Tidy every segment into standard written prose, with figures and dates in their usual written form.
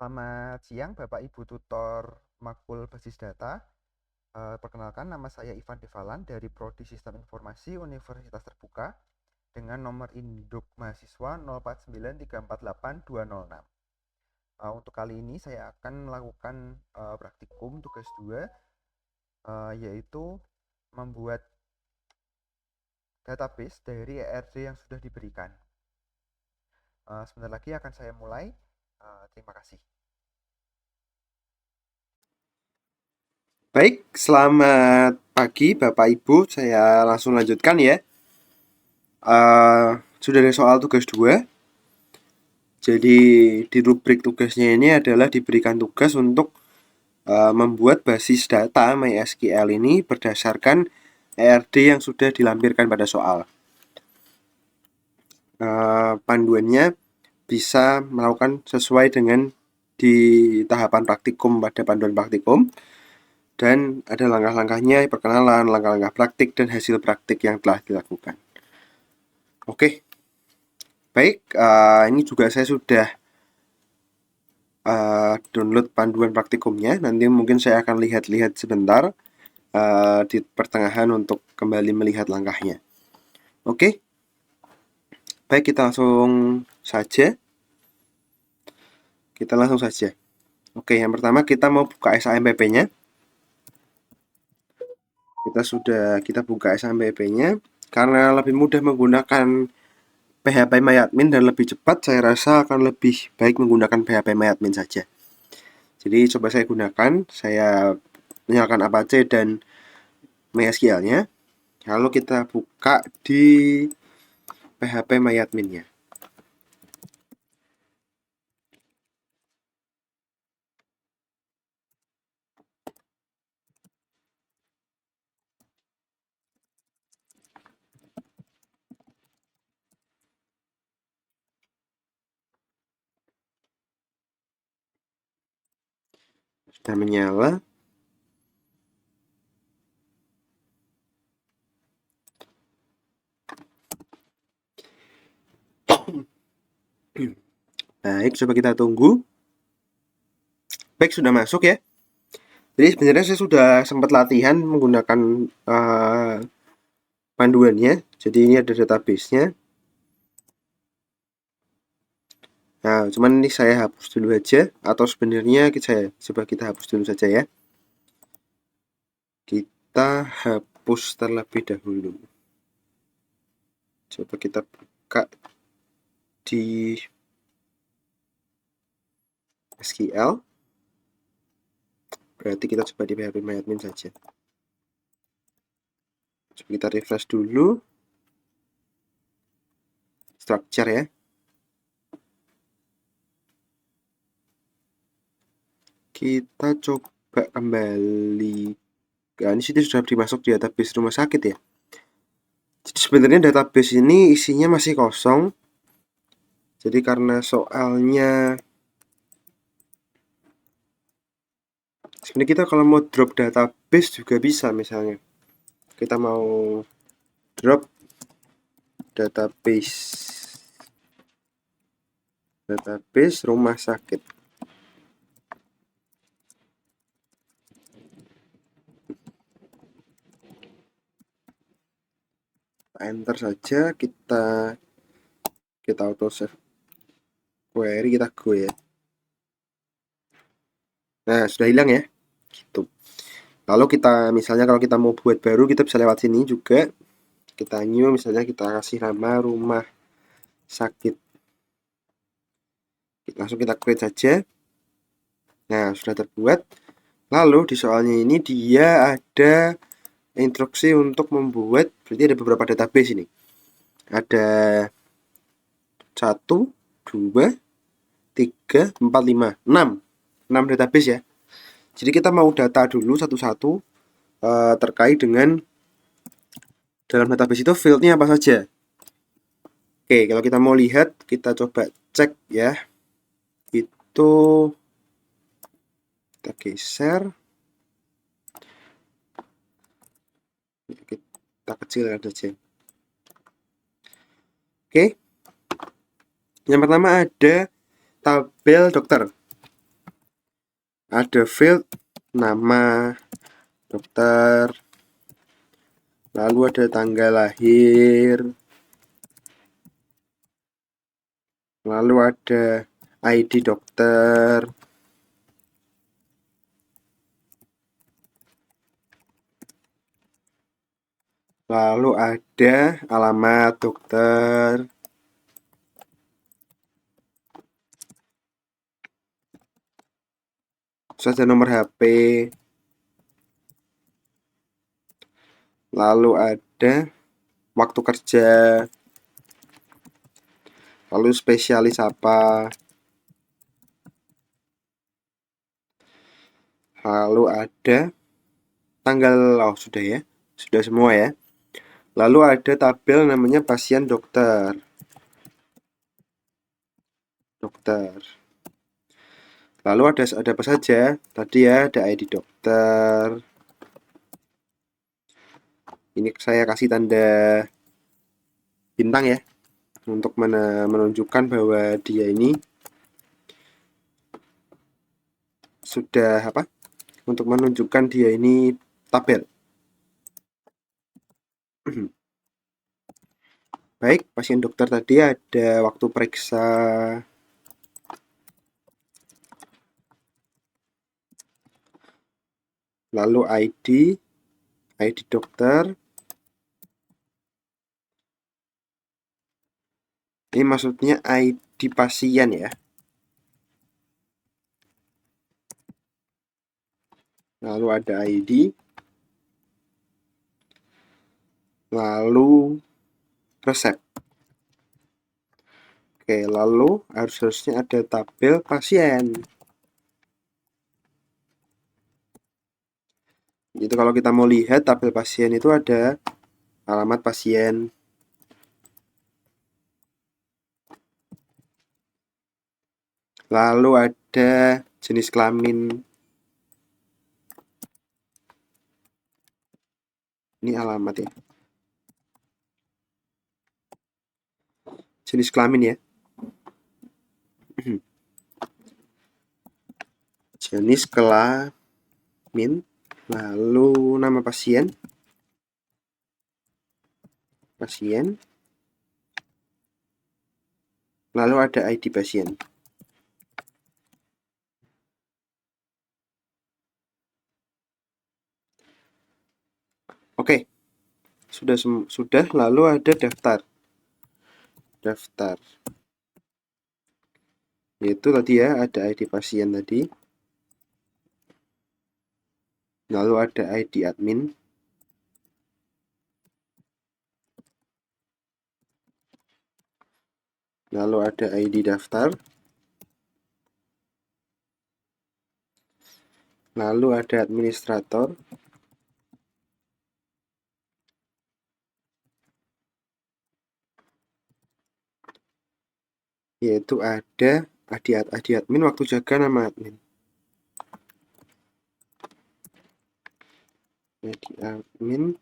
Selamat siang Bapak Ibu Tutor Makul Basis Data. Perkenalkan, nama saya Ivan Devalan dari Prodi Sistem Informasi Universitas Terbuka dengan nomor induk mahasiswa 0493482206. Untuk kali ini saya akan melakukan praktikum tugas 2, yaitu membuat database dari ERD yang sudah diberikan. Sebentar lagi akan saya mulai. Terima kasih. Baik, selamat pagi Bapak Ibu. Saya langsung lanjutkan ya. Sudah ada soal tugas 2. Jadi di rubrik tugasnya ini adalah diberikan tugas untuk membuat basis data MySQL ini berdasarkan ERD yang sudah dilampirkan pada soal. Panduannya bisa melakukan sesuai dengan di tahapan praktikum pada panduan praktikum. Dan ada langkah-langkahnya, perkenalan, langkah-langkah praktik, dan hasil praktik yang telah dilakukan. Oke, baik, ini juga saya sudah download panduan praktikumnya. Nanti mungkin saya akan lihat-lihat sebentar di pertengahan untuk kembali melihat langkahnya. Oke, baik, kita langsung saja. Oke, yang pertama kita mau buka SAMPP-nya. Kita buka SAMPP-nya. Karena lebih mudah menggunakan PHP MyAdmin dan lebih cepat, saya rasa akan lebih baik menggunakan PHP MyAdmin saja. Jadi coba saya gunakan, saya nyalakan Apache dan MySQL-nya. Lalu kita buka di PHP MyAdmin-nya. Sudah menyala. Baik, coba kita tunggu. Baik, sudah masuk ya. Jadi sebenarnya saya sudah sempat latihan menggunakan panduannya. Jadi ini ada database-nya. Nah, cuman ini saya hapus dulu aja. Atau sebenarnya coba kita hapus dulu saja ya. Kita hapus terlebih dahulu. Coba kita buka di SQL. Berarti kita coba di PHP MyAdmin saja. Coba kita refresh dulu. Structure ya. Kita coba kembali. Ini sudah dimasuk di database rumah sakit ya. Jadi sebenarnya database ini isinya masih kosong. Jadi karena soalnya sebenarnya kita kalau mau drop database juga bisa, misalnya kita mau drop database rumah sakit. Enter saja, kita auto save query, kita go ya. Nah, sudah hilang ya. Gitu. Lalu misalnya kalau kita mau buat baru, kita bisa lewat sini juga. Kita new, misalnya kita kasih nama rumah sakit. Langsung kita create saja. Nah, sudah terbuat. Lalu di soalnya ini dia ada instruksi untuk membuat, berarti ada beberapa database ini. Ada 1, 2, 3, 4, 5, 6 database ya. Jadi kita mau data dulu satu-satu terkait dengan dalam database itu fieldnya apa saja. Oke, kalau kita mau lihat, kita coba cek ya. Itu kita geser. Kita kecilkan saja. Oke. Yang pertama ada tabel dokter. ada field nama dokter, lalu ada tanggal lahir, lalu ada ID dokter, lalu ada alamat dokter, terus ada nomor HP, lalu ada waktu kerja, lalu spesialis apa, lalu ada tanggal, oh sudah ya, sudah semua ya. Lalu ada tabel namanya pasien dokter. Lalu ada apa saja? Tadi ya ada ID dokter. Ini saya kasih tanda bintang ya untuk menunjukkan bahwa dia ini sudah apa? Untuk menunjukkan dia ini tabel. Baik, pasien dokter tadi ada waktu periksa, lalu ID dokter. Ini maksudnya ID pasien ya. Lalu ada ID. Lalu resep. Oke, lalu harusnya ada tabel pasien. Itu kalau kita mau lihat tabel pasien itu ada alamat pasien, lalu ada jenis kelamin. Ini alamat ya. Jenis kelamin ya. Jenis kelamin, lalu nama pasien, lalu ada ID pasien. Oke, sudah lalu ada daftar, yaitu tadi ya ada ID pasien tadi, lalu ada ID admin, lalu ada ID daftar, lalu ada administrator, yaitu ada ID admin waktu jaga nama admin. ID admin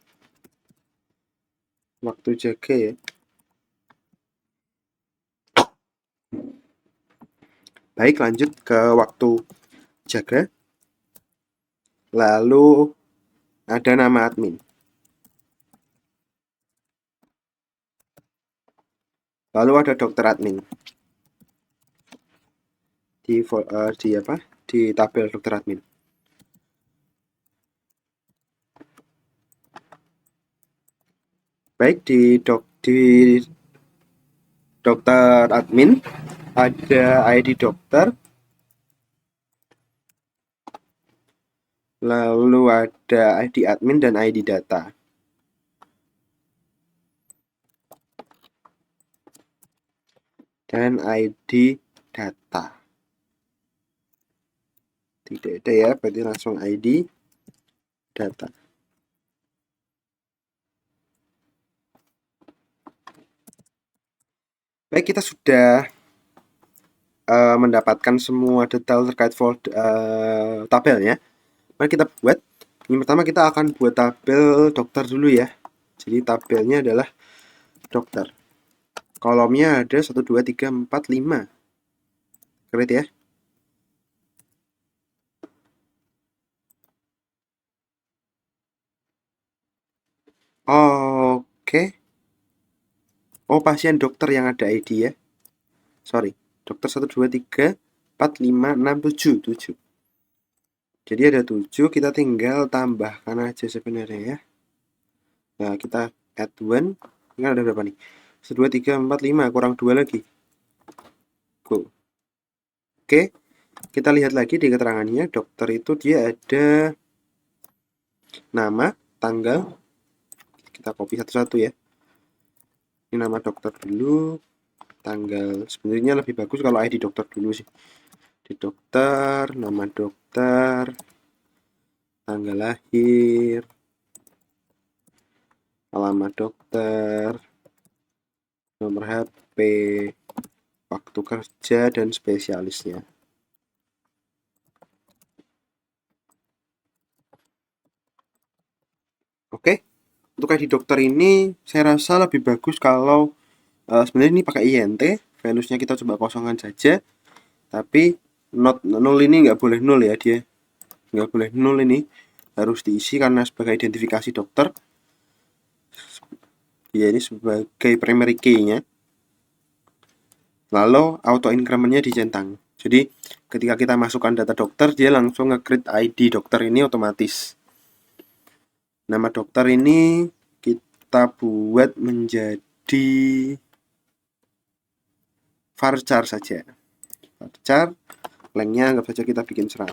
waktu jaga ya. Baik, lanjut ke waktu jaga. Lalu ada nama admin. Lalu ada dokter admin. Di tabel dokter admin. Baik, di dokter admin ada ID dokter, lalu ada ID admin dan ID data. Dan ID data. Tidak ada ya, berarti langsung ID data. Baik, kita sudah mendapatkan semua detail terkait tabelnya. Mari kita buat. Yang pertama kita akan buat tabel dokter dulu ya. Jadi tabelnya adalah dokter. Kolomnya ada 1, 2, 3, 4, 5. Keren ya. Oke. Oh, pasien dokter yang ada ID ya. Sorry. Dokter 1, 2, 3, 4, 5, 6, 7. 7. Jadi ada 7, kita tinggal tambahkan aja sebenarnya ya. Nah, kita add 1. Ini ada berapa nih? 1, 2, 3, 4, 5. Kurang 2 lagi. Go. Oke. Kita lihat lagi di keterangannya. Dokter itu dia ada nama, tanggal. Kita copy satu-satu ya. Ini nama dokter dulu. Tanggal. Sebenarnya lebih bagus kalau ID dokter dulu sih. Di dokter, nama dokter, tanggal lahir, alamat dokter, nomor HP, waktu kerja, dan spesialisnya. Oke, untuk ID dokter ini saya rasa lebih bagus kalau sebenarnya ini pakai INT, values-nya kita coba kosongkan saja, tapi not nol ini nggak boleh nol ya, dia nggak boleh nol, ini harus diisi karena sebagai identifikasi dokter. Dia ini sebagai primary key-nya. Lalu auto incrementnya dicentang. Jadi ketika kita masukkan data dokter, dia langsung nge-create ID dokter ini otomatis. Nama dokter ini kita buat menjadi varchar saja. Varchar, lengthnya anggap saja kita bikin 100.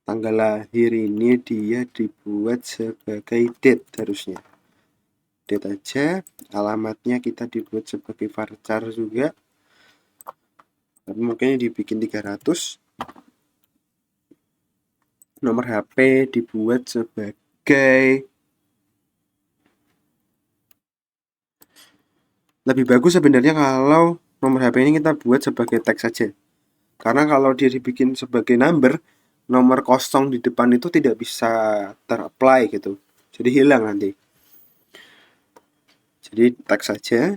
Tanggal lahir ini dia dibuat sebagai date harusnya. Date aja, alamatnya kita dibuat sebagai varchar juga. Tapi mungkin dibikin 300. Nomor HP dibuat sebagai, lebih bagus sebenarnya kalau nomor HP ini kita buat sebagai teks saja. Karena kalau dia dibikin sebagai number, nomor kosong di depan itu tidak bisa ter-apply gitu. Jadi hilang nanti. Jadi teks saja.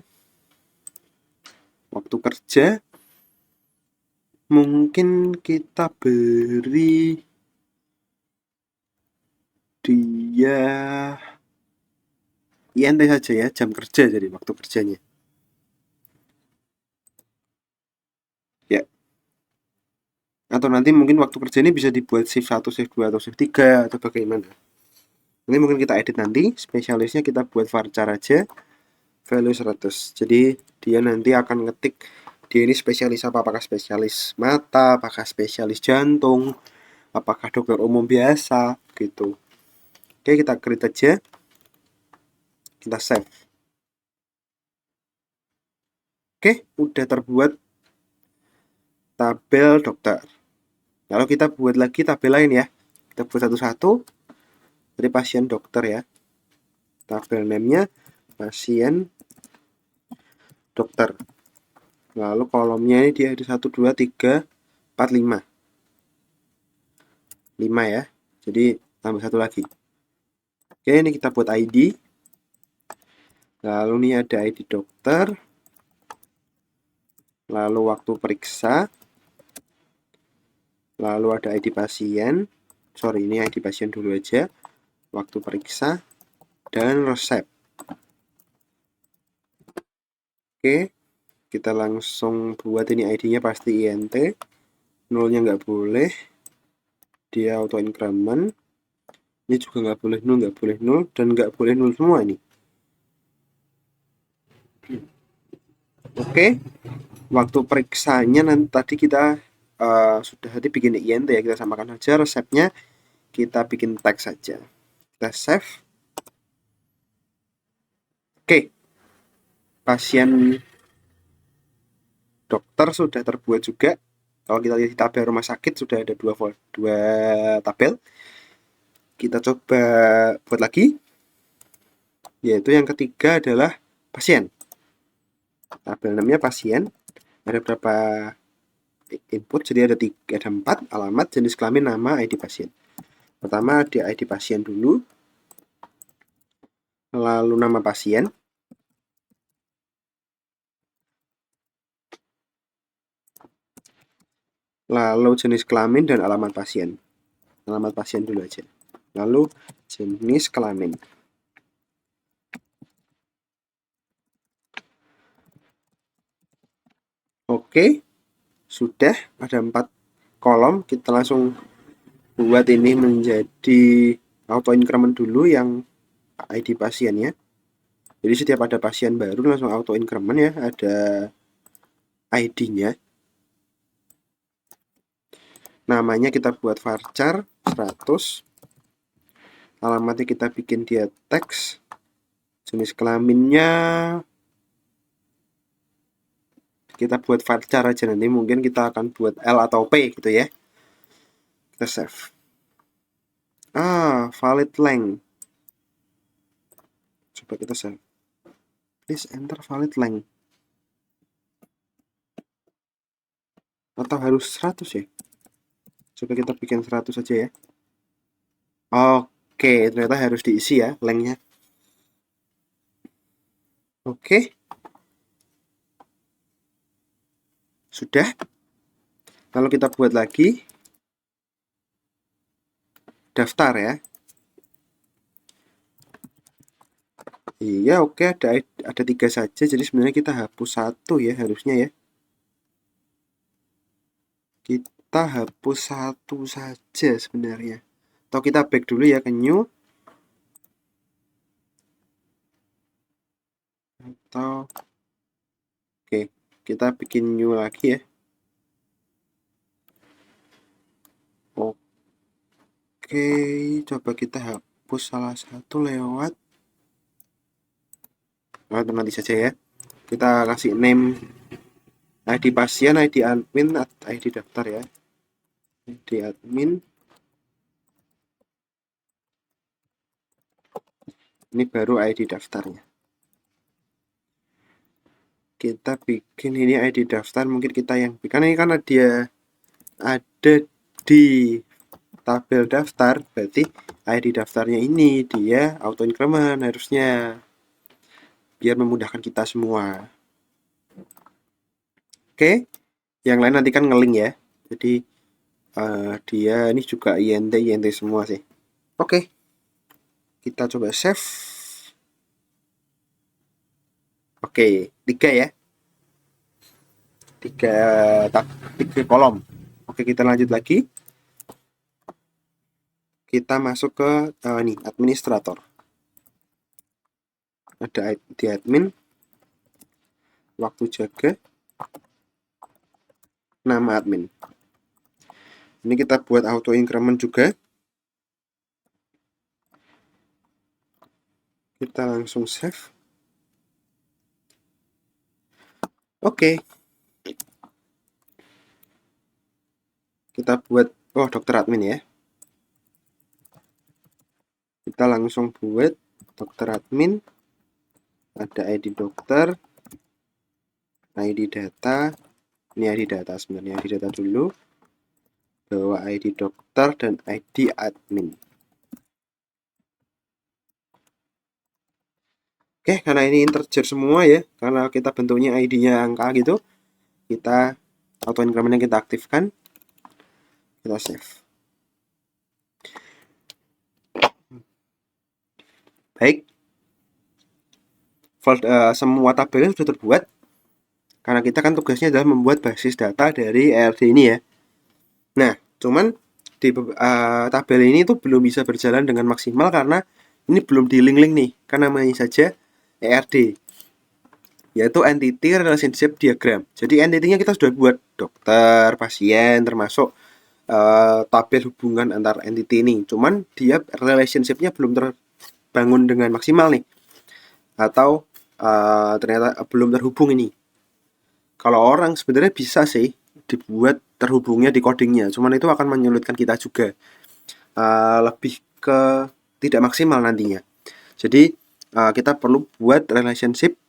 Waktu kerja mungkin kita beri dia INT saja ya, jam kerja jadi waktu kerjanya. Ya. Atau nanti mungkin waktu kerja ini bisa dibuat shift 1, shift 2, atau shift 3 atau bagaimana. Ini mungkin kita edit nanti, spesialisnya kita buat varchar aja, value 100. Jadi dia nanti akan ngetik dia ini spesialis apa, apakah spesialis mata, apakah spesialis jantung, apakah dokter umum biasa gitu. Oke, kita create aja, kita save. Oke, udah terbuat tabel dokter. Lalu kita buat lagi tabel lain ya, kita buat satu-satu dari pasien dokter ya. Tabel name-nya pasien dokter. Lalu kolomnya ini dia ada 1, 2, 3, 4, 5. 5 ya. Jadi tambah satu lagi. Oke, ini kita buat ID. Lalu ini ada ID dokter. Lalu waktu periksa. Lalu ada ID pasien. Sorry, ini ID pasien dulu aja. Waktu periksa dan resep. Oke, kita langsung buat ini ID-nya pasti INT. Nolnya nggak boleh. Dia auto increment. Ini juga nggak boleh nol, dan nggak boleh nol semua ini. Oke, waktu periksanya nanti tadi kita sudah tadi bikin INT ya, kita samakan saja resepnya, kita bikin teks saja, kita save. Oke, pasien dokter sudah terbuat juga. Kalau kita lihat di tabel rumah sakit sudah ada dua tabel. Kita coba buat lagi, yaitu yang ketiga adalah pasien. Tabel namanya pasien, ada berapa input, jadi ada 4, alamat, jenis kelamin, nama, ID pasien. Pertama ada ID pasien dulu, lalu nama pasien, lalu jenis kelamin dan alamat pasien. Alamat pasien dulu aja. lalu jenis kelamin. Oke, sudah ada 4 kolom. Kita langsung buat ini menjadi auto increment dulu yang ID pasiennya. Jadi setiap ada pasien baru langsung auto increment ya, ada ID-nya. Namanya kita buat varchar 100. Alamatnya kita bikin dia teks. Jenis kelaminnya kita buat varchar aja, nanti mungkin kita akan buat L atau P gitu ya. Kita save. Valid length. Coba kita save. Please enter valid length. Atau harus 100 ya? Coba kita bikin 100 aja ya. Oke, ternyata harus diisi ya lengthnya. Oke. Sudah. Lalu kita buat lagi daftar ya. Iya, oke, ada 3 saja. Jadi sebenarnya kita hapus 1 ya harusnya ya. Kita hapus 1 saja sebenarnya. Atau kita back dulu ya ke new. Atau oke, kita bikin new lagi ya. Oke, coba kita hapus salah satu lewat nanti saja ya. Kita kasih name ID pasien, ID admin, ID daftar ya. ID admin. Ini baru ID daftarnya. Kita bikin ini ID daftar, mungkin kita yang bikin ini karena dia ada di tabel daftar, berarti ID daftarnya ini dia auto increment harusnya, biar memudahkan kita semua. Oke, yang lain nanti kan ngelink ya, jadi dia ini juga INT semua sih. Oke, kita coba save. Oke, 3 ya, 3 kolom. Oke, kita lanjut lagi. Kita masuk ke nih administrator. Ada ID admin, waktu jaga, nama admin. Ini kita buat auto increment juga. Kita langsung save. Oke. Kita buat dokter admin ya. Kita langsung buat dokter admin. Ada ID dokter, ID data. Ini ID data sebenarnya, ID data dulu. Bawa ID dokter dan ID admin. Oke, karena ini integer semua ya, karena kita bentuknya ID-nya angka gitu, kita auto increment-nya kita aktifkan. Kita save. Baik. Semua tabelnya sudah terbuat. Karena kita kan tugasnya adalah membuat basis data dari ERD ini ya. Nah, cuman di tabel ini tuh belum bisa berjalan dengan maksimal karena ini belum di link-link nih. Kan namanya saja ERD, yaitu Entity Relationship Diagram. Jadi entity-nya kita sudah buat, dokter, pasien, termasuk tabel hubungan antar entity ini. Cuman dia relationship-nya belum terbangun dengan maksimal nih. Atau ternyata belum terhubung ini. Kalau orang sebenarnya bisa sih dibuat terhubungnya di codingnya, cuman itu akan menyulitkan kita juga, lebih ke tidak maksimal nantinya. Jadi kita perlu buat relationship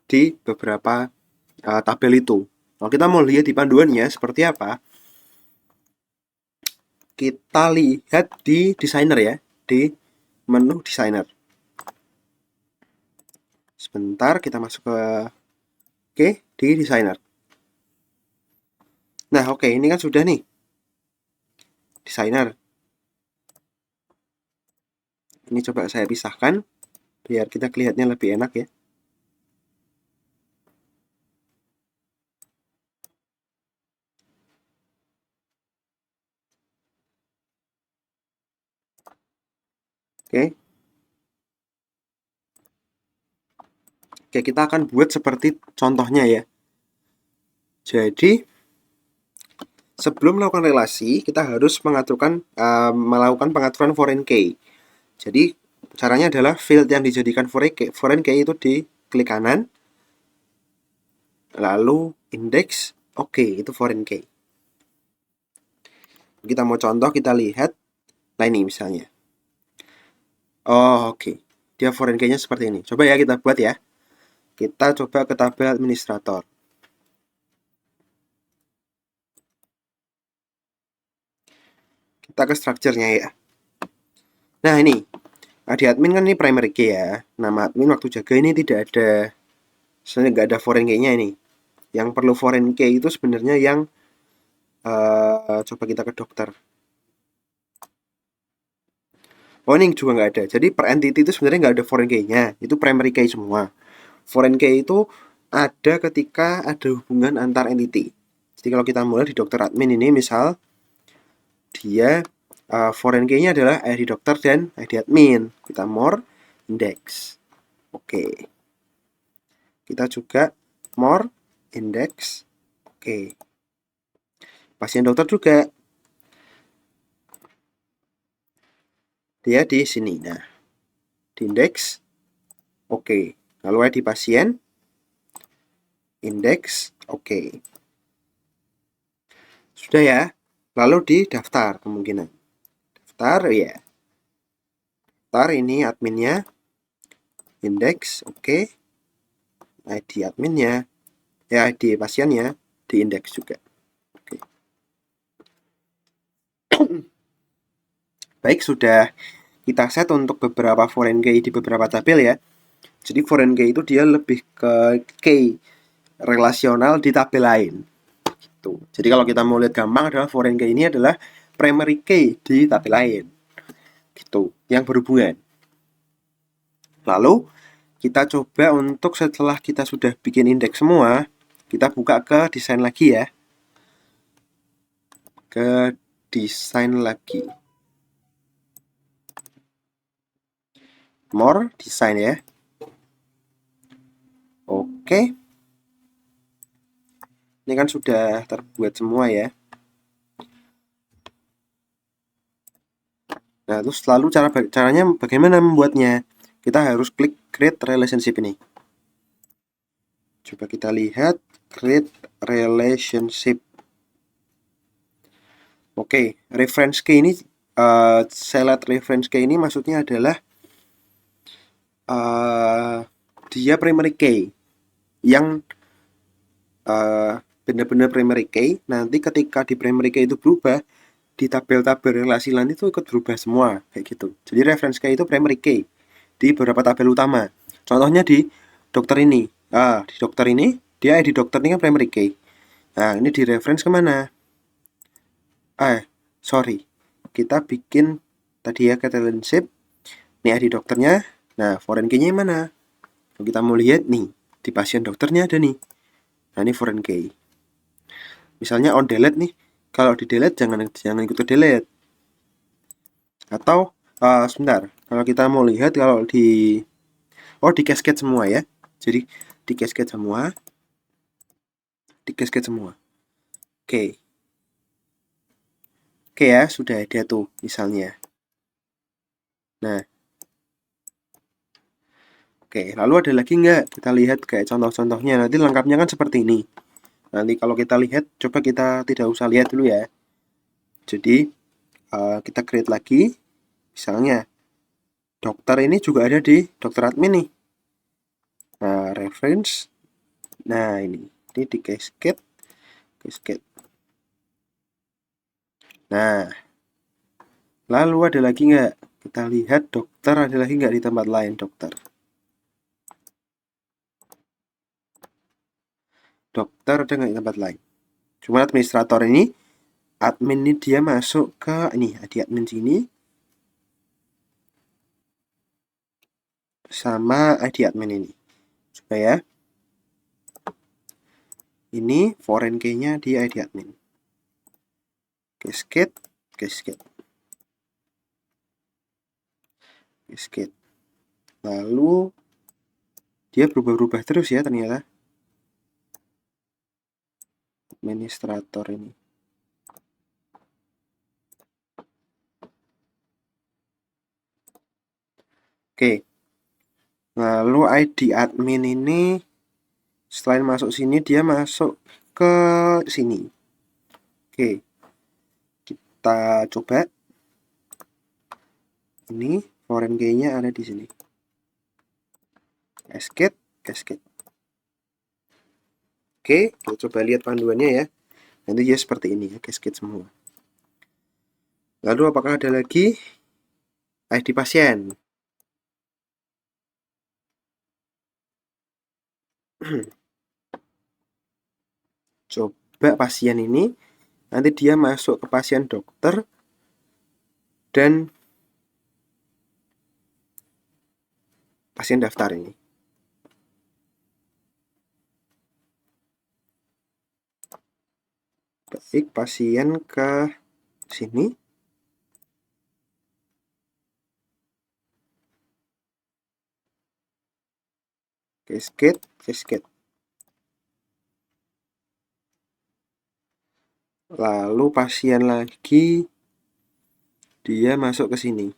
di beberapa tabel itu. Kalau kita mau lihat di panduannya seperti apa, kita lihat di designer ya, di menu designer. Sebentar, kita masuk ke di designer. Nah, oke, ini kan sudah nih designer. Ini coba saya pisahkan biar kita kelihatannya lebih enak ya. Oke. Oke, kita akan buat seperti contohnya ya. Jadi sebelum melakukan relasi, kita harus melakukan pengaturan foreign key. Jadi caranya adalah field yang dijadikan foreign key itu diklik kanan, lalu index, oke, itu foreign key. Kita mau contoh, kita lihat. Nah ini misalnya. Oh, oke. Dia foreign key-nya seperti ini. Coba ya kita buat ya. Kita coba ke tabel administrator. Kita ke structure-nya ya. Nah ini, di admin kan ini primary key ya. Nama admin waktu jaga ini tidak ada, sebenarnya nggak ada foreign key-nya ini. Yang perlu foreign key itu sebenarnya yang coba kita ke dokter. Oh ini juga nggak ada. Jadi per entity itu sebenarnya nggak ada foreign key-nya. Itu primary key semua. Foreign key itu ada ketika ada hubungan antar entity. Jadi kalau kita mulai di dokter admin ini, misal dia foreign key-nya adalah ID dokter dan ID admin. Kita more index. Oke. Kita juga more index. Oke. Pasien dokter juga. Dia di sini. Nah, di index. Oke. Lalu ID pasien. Index. Oke. Sudah ya. Lalu di daftar kemungkinan. Daftar ya. Daftar ini adminnya. Index. Oke. ID adminnya. Ya, ID pasiennya di index juga. Oke. Baik, sudah kita set untuk beberapa foreign key di beberapa tabel ya. Jadi foreign key itu dia lebih ke key relasional di tabel lain. Gitu. Jadi kalau kita mau lihat gampang adalah foreign key ini adalah primary key di tabel lain. Gitu, yang berhubungan. Lalu kita coba untuk setelah kita sudah bikin indeks semua, kita buka ke desain lagi ya. Ke desain lagi. More desain ya. Oke. Ini kan sudah terbuat semua ya. Nah, terus lalu caranya bagaimana membuatnya? Kita harus klik create relationship ini. Coba kita lihat create relationship. Oke, reference key ini select reference key ini maksudnya adalah dia primary key yang benar-benar primary key. Nanti ketika di primary key itu berubah, di tabel-tabel relasi lain itu ikut berubah semua kayak gitu. Jadi reference key itu primary key di beberapa tabel utama. Contohnya di dokter ini. Di dokter ini dia ID dokter ini kan primary key. Nah, ini di reference kemana? Sorry. Kita bikin tadi ya relationship. Ini ID dokternya. Nah, foreign key-nya mana? Kalau kita mau lihat nih, di pasien dokternya ada nih. Nah, ini foreign key. Misalnya on delete nih. Kalau di delete jangan ikut ke delete. Atau sebentar, kalau kita mau lihat kalau di cascade semua ya. Jadi di cascade semua. Oke. Oke ya, sudah ada tuh misalnya. Nah. Oke, lalu ada lagi nggak? Kita lihat kayak contoh-contohnya. Nanti lengkapnya kan seperti ini. Nanti kalau kita lihat, coba kita tidak usah lihat dulu ya. Jadi kita create lagi. Misalnya dokter ini juga ada di dokter admin nih. Nah, reference. Nah, ini di cascade. Nah, lalu ada lagi nggak? Kita lihat dokter ada lagi nggak di tempat lain dokter? Dokter ada nggak di tempat lain? Cuma administrator ini, admin ini dia masuk ke ini di admin sini. sama ID admin ini. Supaya ini foreign key-nya di ID admin. Cascade, cascade. Cascade. Lalu dia berubah-ubah terus ya ternyata. Administrator ini. Oke. Lalu ID admin ini selain masuk sini dia masuk ke sini. Oke. Kita coba. Ini foreign key-nya ada di sini. Cascade, cascade. Oke, kita coba lihat panduannya ya. Nanti ya seperti ini ya, cascade semua. Lalu apakah ada lagi ID pasien? Coba pasien ini, nanti dia masuk ke pasien dokter dan pasien daftar ini. Baik, pasien ke sini. Cascade, cascade. Lalu pasien lagi, dia masuk ke sini.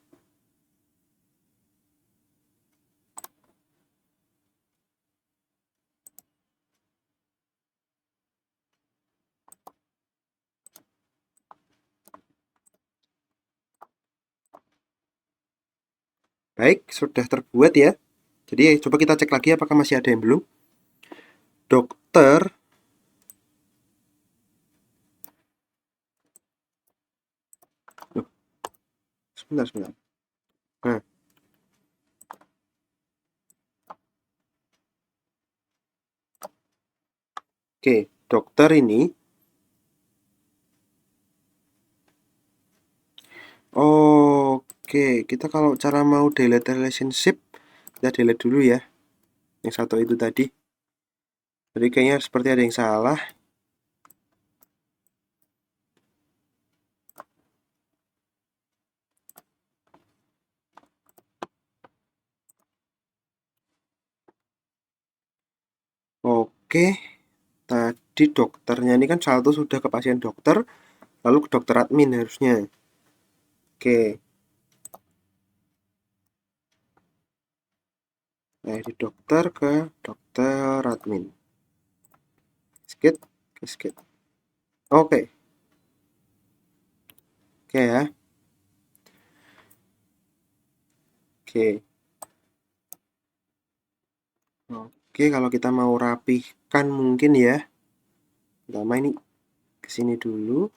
Baik, sudah terbuat ya. Jadi coba kita cek lagi apakah masih ada yang belum. Dokter. Loh, sebentar. Nah, oke, dokter ini. Oke, kita kalau cara mau delete relationship, kita delete dulu ya. Yang satu itu tadi. Jadi kayaknya seperti ada yang salah. Oke, tadi dokternya ini kan saldo sudah ke pasien dokter, lalu ke dokter admin harusnya. Oke. Nah, di dokter ke dokter admin. Skip, skip. Oke. Oke ya. Oke. Oke, kalau kita mau rapihkan mungkin ya. Pertama ini ke sini dulu.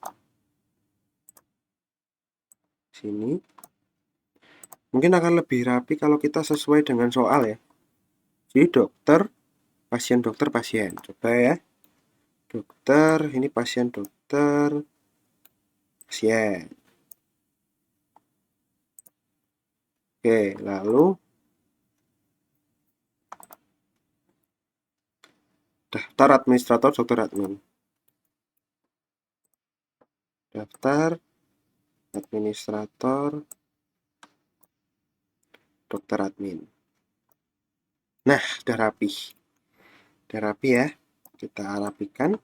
Sini. Mungkin akan lebih rapi kalau kita sesuai dengan soal ya. Jadi dokter, dokter, pasien. Coba ya. Dokter, ini pasien dokter, pasien. Oke, lalu daftar administrator dokter admin. Daftar administrator dokter admin. Nah, udah rapi. Udah rapi ya. Kita rapikan.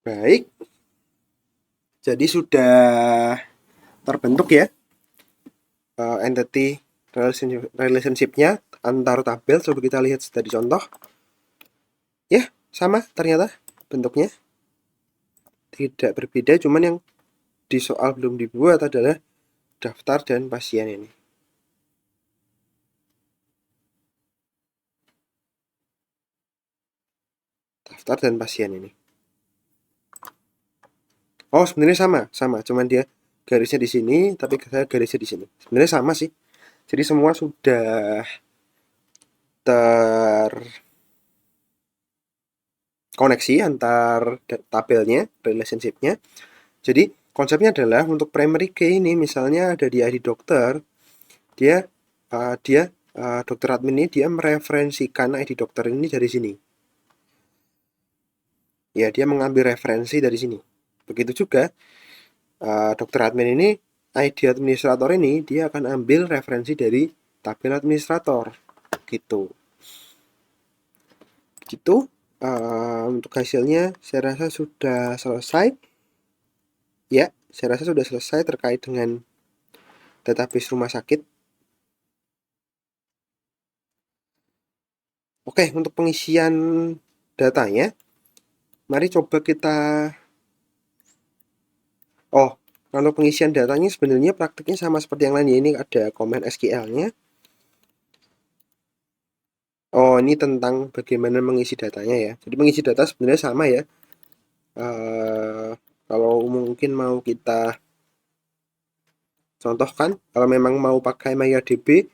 Baik. Jadi sudah terbentuk ya entity relationship-nya antar tabel. Coba kita lihat dari contoh. Ya, sama ternyata bentuknya. Tidak berbeda, cuman yang di soal belum dibuat adalah daftar dan pasien ini. Daftar dan pasien ini. Oh, sebenarnya sama, cuman dia garisnya di sini, tapi saya garisnya di sini. Sebenarnya sama sih. Jadi semua sudah terkoneksi antar tabelnya, relationship-nya. Jadi Konsepnya adalah untuk primary key ini misalnya ada di ID dokter, dia dokter admin ini dia mereferensikan ID dokter ini dari sini. Ya, dia mengambil referensi dari sini. Begitu juga dokter admin ini, ID administrator ini dia akan ambil referensi dari tabel administrator. Gitu. Untuk hasilnya saya rasa sudah selesai. Ya, saya rasa sudah selesai terkait dengan database rumah sakit. Oke, untuk pengisian datanya, mari coba kita. Oh, kalau pengisian datanya sebenarnya praktiknya sama seperti yang lain ya. Ini ada komen SQL-nya. Oh, ini tentang bagaimana mengisi datanya ya. Jadi mengisi data sebenarnya sama ya. Kalau mungkin mau kita contohkan, kalau memang mau pakai MariaDB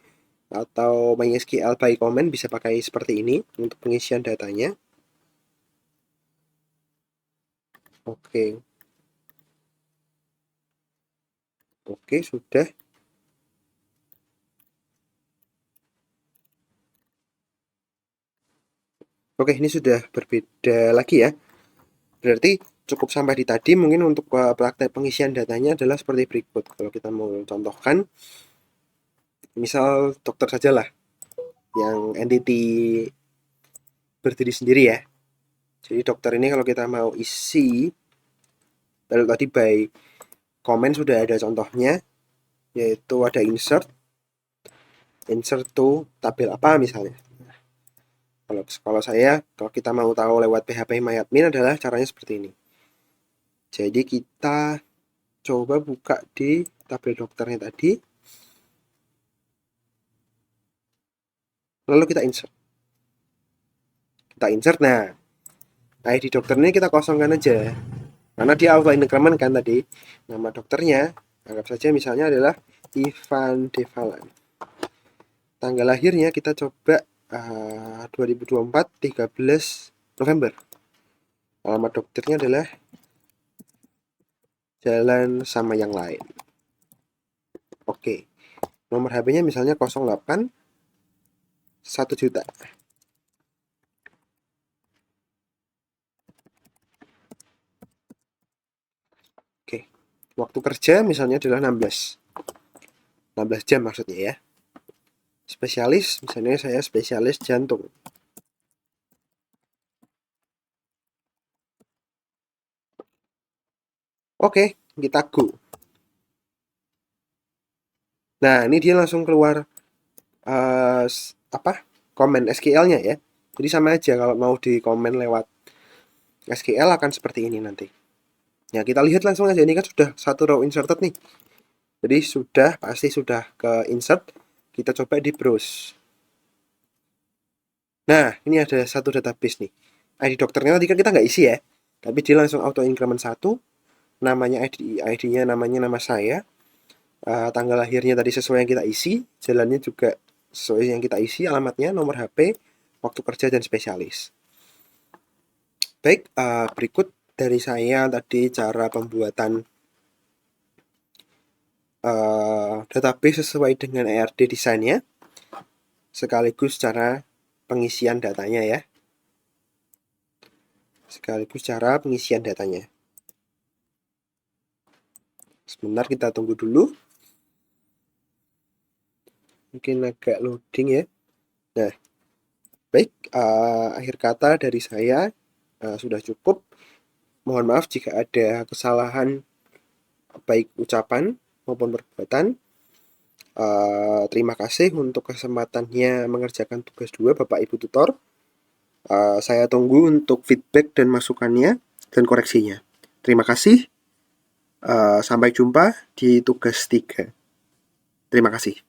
atau MySQL by comment bisa pakai seperti ini untuk pengisian datanya. Oke. Oke, sudah. Oke, ini sudah berbeda lagi ya. Berarti cukup sampai di tadi. Mungkin untuk praktek pengisian datanya adalah seperti berikut. Kalau kita mau contohkan, misal dokter sajalah yang entity berdiri sendiri ya. Jadi dokter ini kalau kita mau isi, lalu tadi by comment sudah ada contohnya, yaitu ada insert to tabel apa misalnya. Kalau kita mau tahu lewat PHP MyAdmin adalah caranya seperti ini. Jadi kita coba buka di tabel dokternya tadi. Lalu kita insert. Nah, ID dokter ini kita kosongkan aja. Karena dia auto increment kan tadi. Nama dokternya, anggap saja misalnya adalah Ivan Devalan. Tanggal lahirnya kita coba 2024 13 November. Alamat dokternya adalah Jalan sama yang lain. Oke. Nomor HP-nya misalnya 08 1 juta. Oke. Waktu kerja misalnya adalah 16 jam maksudnya ya. Spesialis, misalnya saya spesialis jantung. Oke, kita go. Nah, ini dia langsung keluar komen SQL-nya ya. Jadi sama aja kalau mau di komen lewat SQL akan seperti ini nanti. Ya, kita lihat langsung aja. Ini kan sudah satu row inserted nih. Jadi pasti sudah ke insert. Kita coba di browse. Nah, ini ada satu database nih. ID dokternya tadi kan kita nggak isi ya. Tapi dia langsung auto increment 1. Namanya ID-nya namanya nama saya. Tanggal lahirnya tadi sesuai yang kita isi. Jalannya juga sesuai yang kita isi. Alamatnya, nomor HP, waktu kerja, dan spesialis. Baik, berikut dari saya tadi cara pembuatan database sesuai dengan ERD desainnya, sekaligus cara pengisian datanya ya. Sebentar kita tunggu dulu. Mungkin agak loading ya. Nah, baik, akhir kata dari saya sudah cukup. Mohon maaf jika ada kesalahan baik ucapan maupun perbuatan. Terima kasih untuk kesempatannya mengerjakan tugas 2 Bapak Ibu tutor. Saya tunggu untuk feedback dan masukannya dan koreksinya. Terima kasih. Sampai jumpa di tugas 3. Terima kasih.